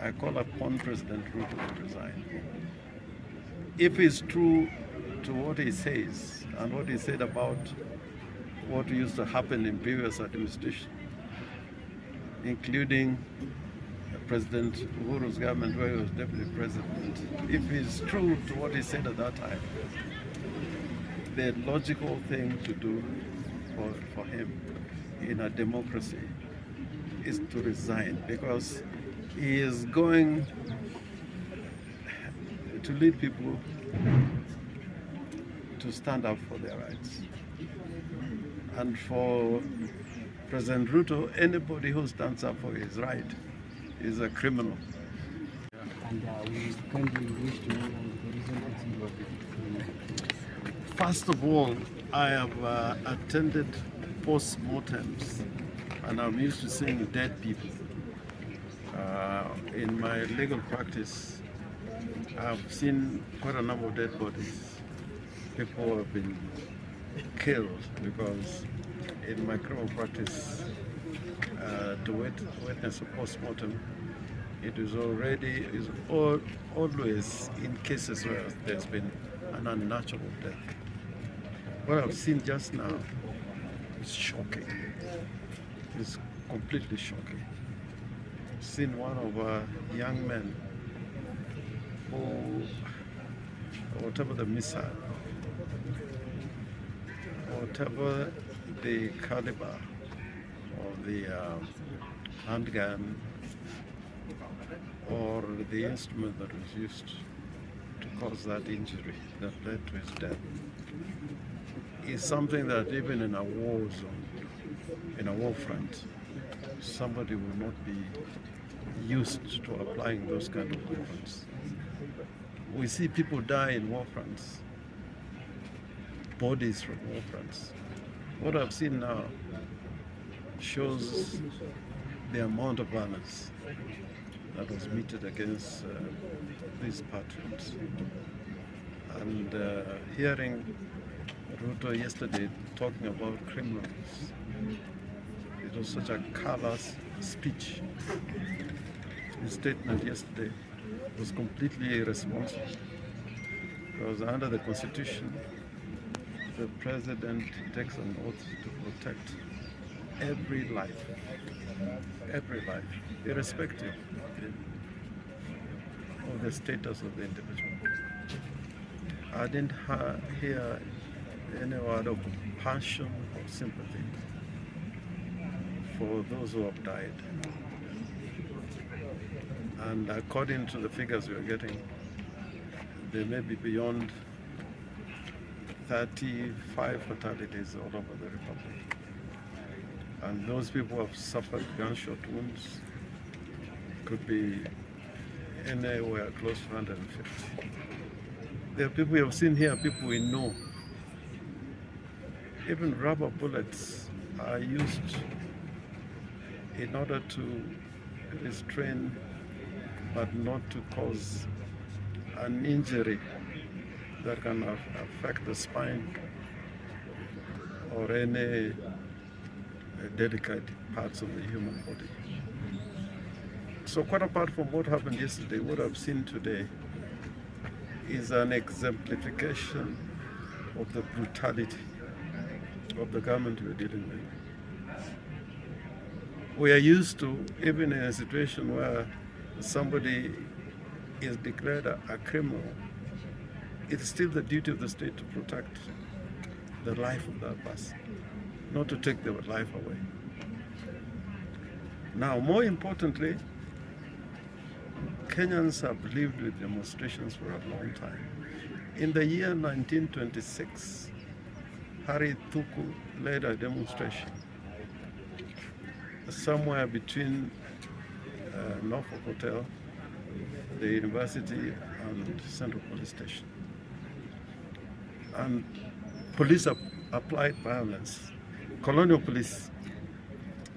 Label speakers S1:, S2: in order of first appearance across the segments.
S1: I call upon President Ruto to resign. If it's true to what he says and what he said about what used to happen in previous administration, including President Uhuru's government where he was deputy president, if it's true to what he said at that time, the logical thing to do for him in a democracy is to resign, because he is going to lead people to stand up for their rights. And for President Ruto, anybody who stands up for his right is a criminal.
S2: And we kindly wish to know the reason that you are.
S1: First of all, I have attended post-mortems, and I'm used to seeing dead people. In my legal practice, I've seen quite a number of dead bodies. People have been killed because in my criminal practice, to witness a post-mortem, it is always in cases where there's been an unnatural death. What I've seen just now is shocking. It's completely shocking. I've seen one of our young men who, whatever the mishap, whatever the caliber of the handgun or the instrument that was used to cause that injury that led to his death, is something that even in a war zone, in a war front, somebody will not be used to applying those kind of weapons. We see people die in war fronts, bodies from war fronts. What I've seen now shows the amount of violence that was meted against these patrons. And hearing Ruto yesterday talking about criminals, it was such a callous speech. His statement yesterday was completely irresponsible, because under the Constitution, the President takes an oath to protect every life, irrespective of the status of the individual. I didn't hear any word of compassion or sympathy for those who have died. And according to the figures we are getting, there may be beyond 35 fatalities all over the Republic. And those people who have suffered gunshot wounds could be anywhere close to 150. There are people we have seen here, people we know. Even rubber bullets are used in order to restrain but not to cause an injury that can affect the spine or any delicate parts of the human body. So quite apart from what happened yesterday, what I've seen today is an exemplification of the brutality of the government we're dealing with. We are used to, even in a situation where somebody is declared a criminal, it's still the duty of the state to protect the life of that person, not to take their life away. Now, more importantly, Kenyans have lived with demonstrations for a long time. In the year 1926, Harry Thuku led a demonstration somewhere between Norfolk Hotel, the university, and Central Police Station. And police applied violence, colonial police.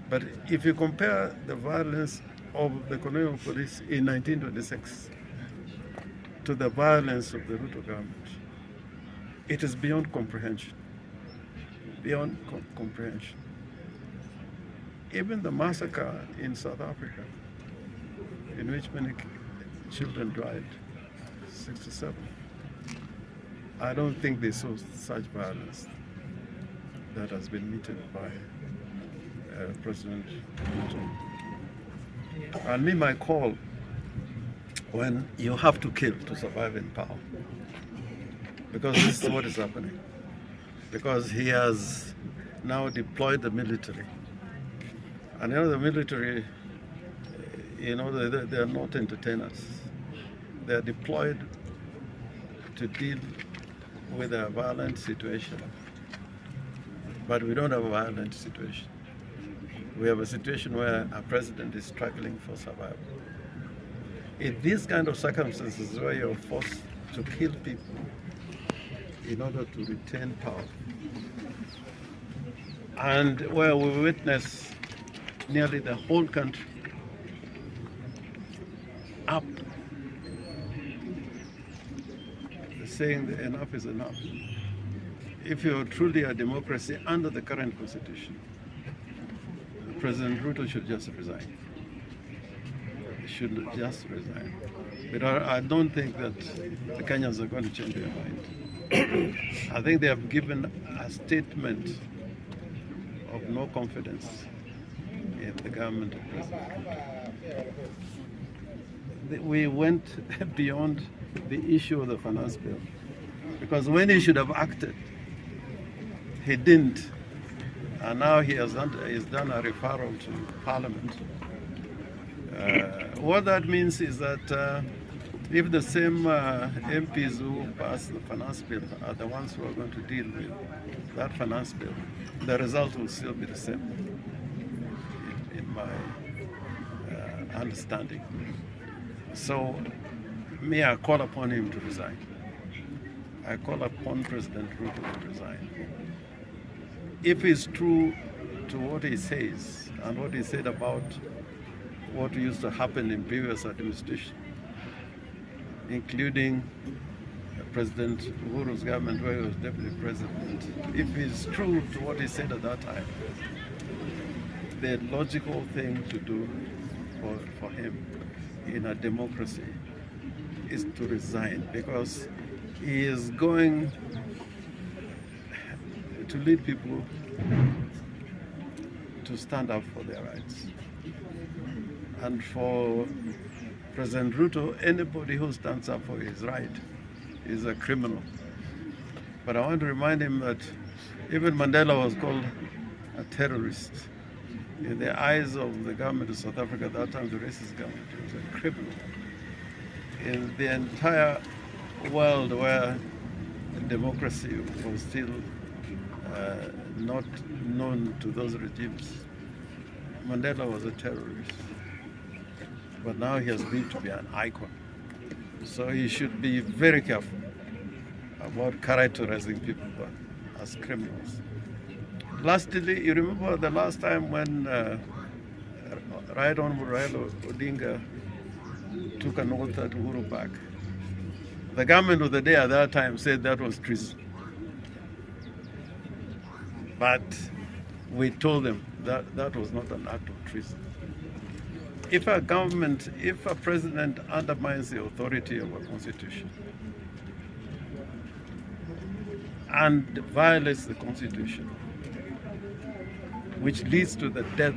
S1: But if you compare the violence of the colonial police in 1926 to the violence of the Ruto government, it is beyond comprehension. Beyond comprehension. Even the massacre in South Africa in which many children died, 67. I don't think they saw such violence that has been meted by President Ruto. And me, my call, when you have to kill to survive in power, because this is what is happening. Because he has now deployed the military. And the military, they are not entertainers. They are deployed to deal with a violent situation. But we don't have a violent situation. We have a situation where a president is struggling for survival. In these kind of circumstances where you're forced to kill people in order to retain power, and where we witness nearly the whole country up saying that enough is enough. If you're truly a democracy under the current constitution, President Ruto should just resign. He should just resign. But I don't think that the Kenyans are going to change their mind. I think they have given a statement of no confidence in the government of President Ruto. We went beyond the issue of the finance bill, because when he should have acted, he didn't. And now he has done a referral to Parliament. What that means is that if the same MPs who passed the finance bill are the ones who are going to deal with that finance bill, the result will still be the same, in my understanding. So, me, I call upon him to resign. I call upon President Ruto to resign. If it's true to what he says and what he said about what used to happen in previous administration, including President Uhuru's government where he was deputy president, if it's true to what he said at that time, the logical thing to do for him in a democracy is to resign, because he is going to lead people to stand up for their rights. And for President Ruto, anybody who stands up for his right is a criminal. But I want to remind him that even Mandela was called a terrorist. In the eyes of the government of South Africa at that time, the racist government, he was a criminal. In the entire world where democracy was still not known to those regimes, Mandela was a terrorist. But now he has been to be an icon. So he should be very careful about characterizing people as criminals. Lastly, you remember the last time when Right Honorable Raila Odinga took an oath at Uhuru Park? The government of the day at that time said that was treason. But we told them that that was not an act of treason. If a president undermines the authority of a constitution and violates the constitution, which leads to the death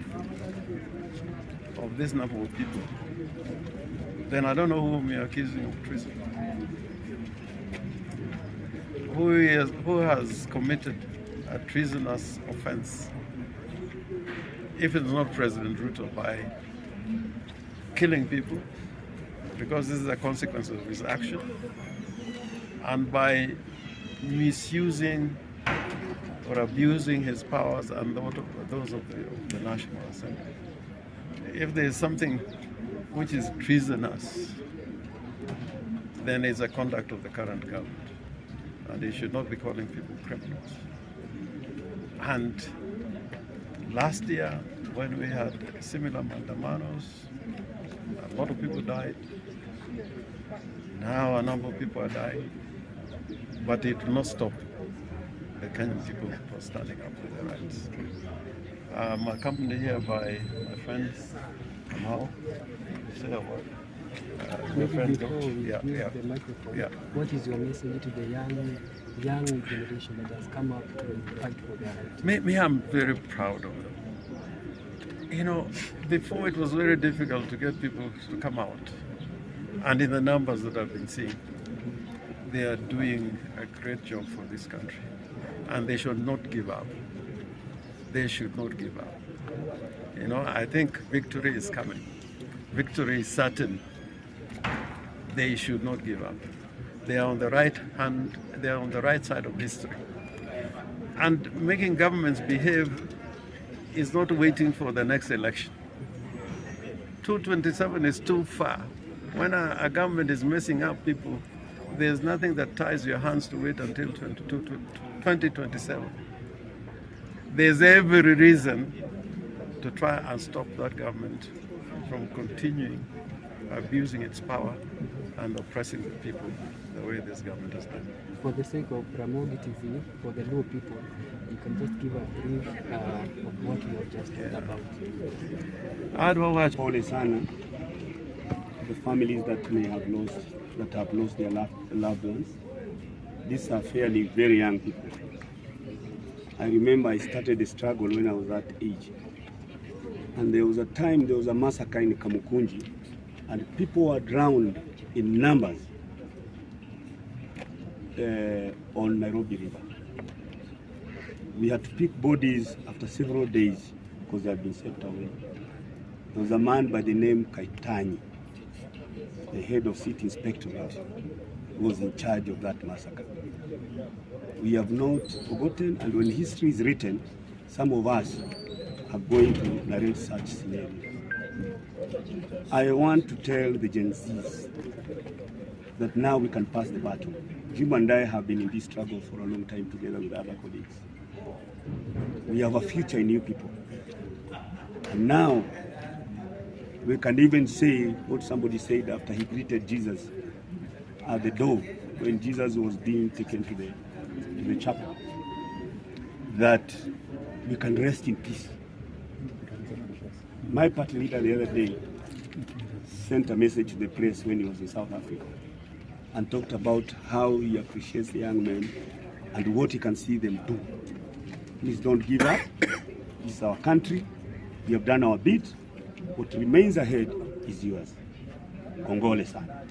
S1: of this number of people, then I don't know whom you're accusing of treason. Who has committed a treasonous offense, if it's not President Ruto, by killing people, because this is a consequence of his action, and by misusing or abusing his powers and those of the National Assembly. If there is something which is treasonous, then it's a conduct of the current government, and he should not be calling people criminals. And last year, when we had similar mandamanos, a lot of people died. Now a number of people are dying, but it will not stop the Kenyan people from standing up for their rights. I'm accompanied here by my friend Kamau, say a word.
S2: Maybe
S1: friend
S2: before
S1: goes.
S2: we
S1: Yeah,
S2: use
S1: yeah.
S2: the microphone,
S1: Yeah.
S2: what is your message to the young generation that has come up to fight for their rights?
S1: Me, I'm very proud of them. You know, before it was very difficult to get people to come out. And in the numbers that I've been seeing, they are doing a great job for this country. And they should not give up. They should not give up. You know, I think victory is coming. Victory is certain. They should not give up. They are on the right hand, they are on the right side of history. And making governments behave is not waiting for the next election. 227 is too far. When a government is messing up people, there's nothing that ties your hands to wait until 2027. There's every reason to try and stop that government from continuing abusing its power and oppressing the people the way this government has done.
S2: For the sake of Ramogi TV, for the Luo people, you can just give a brief of what you have just talked about.
S3: Pole sana the families that have lost their loved ones. These are fairly very young people. I remember I started the struggle when I was that age. And there was a time there was a massacre in Kamukunji, and people were drowned in numbers on Nairobi River. We had to pick bodies after several days because they had been swept away. There was a man by the name Kaitanyi, the head of City Inspectorate, who was in charge of that massacre. We have not forgotten, and when history is written, some of us are going to narrate such scenarios. I want to tell the Gen Zs that now we can pass the baton. Jim and I have been in this struggle for a long time together with other colleagues. We have a future in you people. And now we can even say what somebody said after he greeted Jesus at the door when Jesus was being taken to the chapel, that we can rest in peace. My party leader the other day sent a message to the press when he was in South Africa and talked about how he appreciates the young men and what he can see them do. Please don't give up. This is our country. We have done our bit. What remains ahead is yours. Kongole sana.